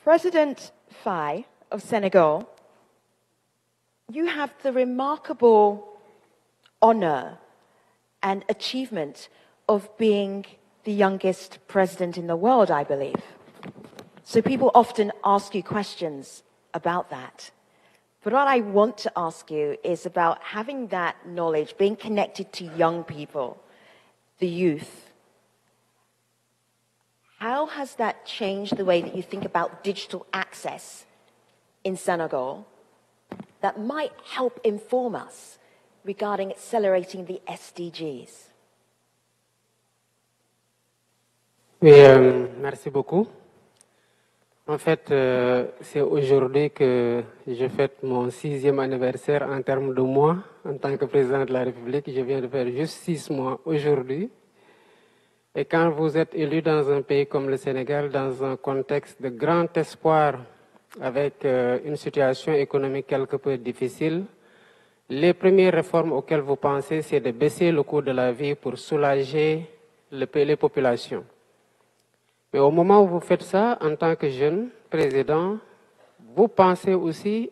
President Faye of Senegal, you have the remarkable honor and achievement of being the youngest president in the world, I believe. So people often ask you questions about that. But what I want to ask you is about having that knowledge, being connected to young people, the youth. How has that changed the way that you think about digital access in Senegal that might help inform us regarding accelerating the SDGs? Oui, merci beaucoup. En fait, c'est aujourd'hui que je fête mon 6e anniversaire en termes de mois en tant que président de la République. Je viens de faire juste 6 mois aujourd'hui. Et quand vous êtes élu dans un pays comme le Sénégal, dans un contexte de grand espoir, avec une situation économique quelque peu difficile, les premières réformes auxquelles vous pensez, c'est de baisser le coût de la vie pour soulager les populations. Mais au moment où vous faites ça, en tant que jeune président, vous pensez aussi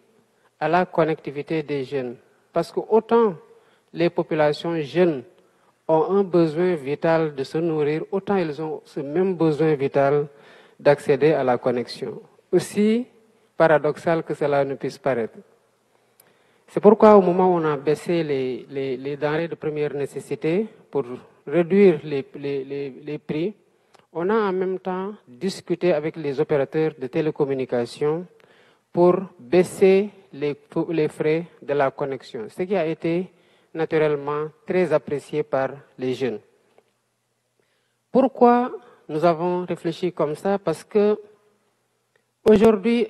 à la connectivité des jeunes. Parce que autant les populations jeunes ont un besoin vital de se nourrir, autant ils ont ce même besoin vital d'accéder à la connexion. Aussi paradoxal que cela ne puisse paraître. C'est pourquoi au moment où on a baissé les denrées de première nécessité pour réduire les prix, on a en même temps discuté avec les opérateurs de télécommunications pour baisser les frais de la connexion, ce qui a été naturellement très apprécié par les jeunes. Pourquoi nous avons réfléchi comme ça? Parce que aujourd'hui,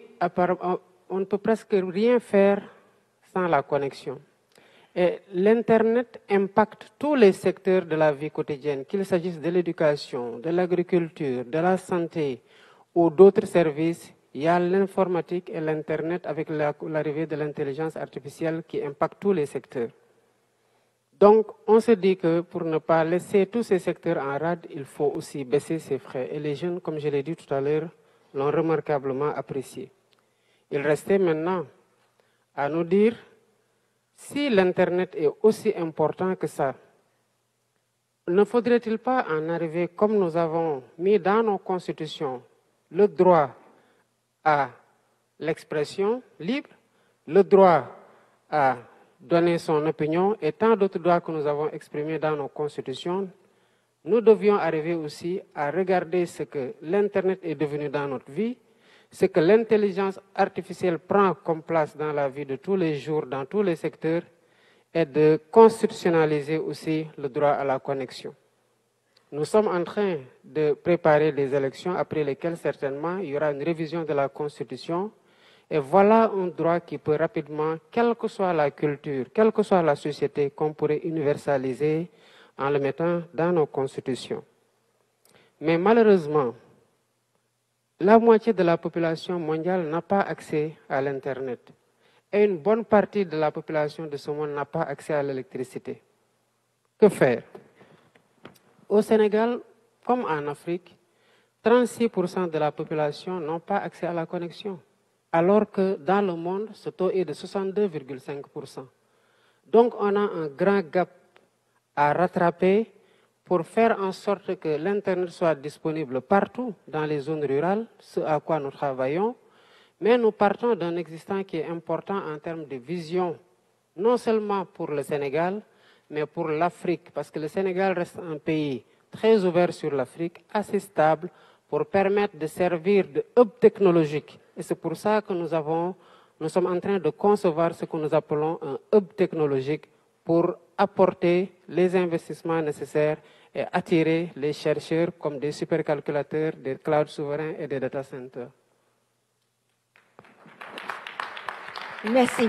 on ne peut presque rien faire sans la connexion. Et l'Internet impacte tous les secteurs de la vie quotidienne, qu'il s'agisse de l'éducation, de l'agriculture, de la santé ou d'autres services. Il y a l'informatique et l'Internet avec l'arrivée de l'intelligence artificielle qui impacte tous les secteurs. Donc, on se dit que pour ne pas laisser tous ces secteurs en rade, il faut aussi baisser ces frais. Et les jeunes, comme je l'ai dit tout à l'heure, l'ont remarquablement apprécié. Il restait maintenant à nous dire si l'Internet est aussi important que ça, ne faudrait-il pas en arriver, comme nous avons mis dans nos constitutions, le droit à l'expression libre, le droit à donner son opinion et tant d'autres droits que nous avons exprimés dans nos constitutions, nous devions arriver aussi à regarder ce que l'Internet est devenu dans notre vie, ce que l'intelligence artificielle prend comme place dans la vie de tous les jours, dans tous les secteurs, et de constitutionnaliser aussi le droit à la connexion. Nous sommes en train de préparer des élections après lesquelles certainement il y aura une révision de la Constitution. Et voilà un droit qui peut rapidement, quelle que soit la culture, quelle que soit la société, qu'on pourrait universaliser en le mettant dans nos constitutions. Mais malheureusement, la moitié de la population mondiale n'a pas accès à l'Internet. Et une bonne partie de la population de ce monde n'a pas accès à l'électricité. Que faire? Au Sénégal, comme en Afrique, 36% de la population n'ont pas accès à la connexion. Alors que dans le monde, ce taux est de 62,5%. Donc on a un grand gap à rattraper pour faire en sorte que l'Internet soit disponible partout dans les zones rurales, ce à quoi nous travaillons. Mais nous partons d'un existant qui est important en termes de vision, non seulement pour le Sénégal, mais pour l'Afrique, parce que le Sénégal reste un pays très ouvert sur l'Afrique, assez stable, pour permettre de servir de hub technologique. Et c'est pour ça que nous sommes en train de concevoir ce que nous appelons un hub technologique pour apporter les investissements nécessaires et attirer les chercheurs comme des supercalculateurs, des clouds souverains et des data centers. Merci.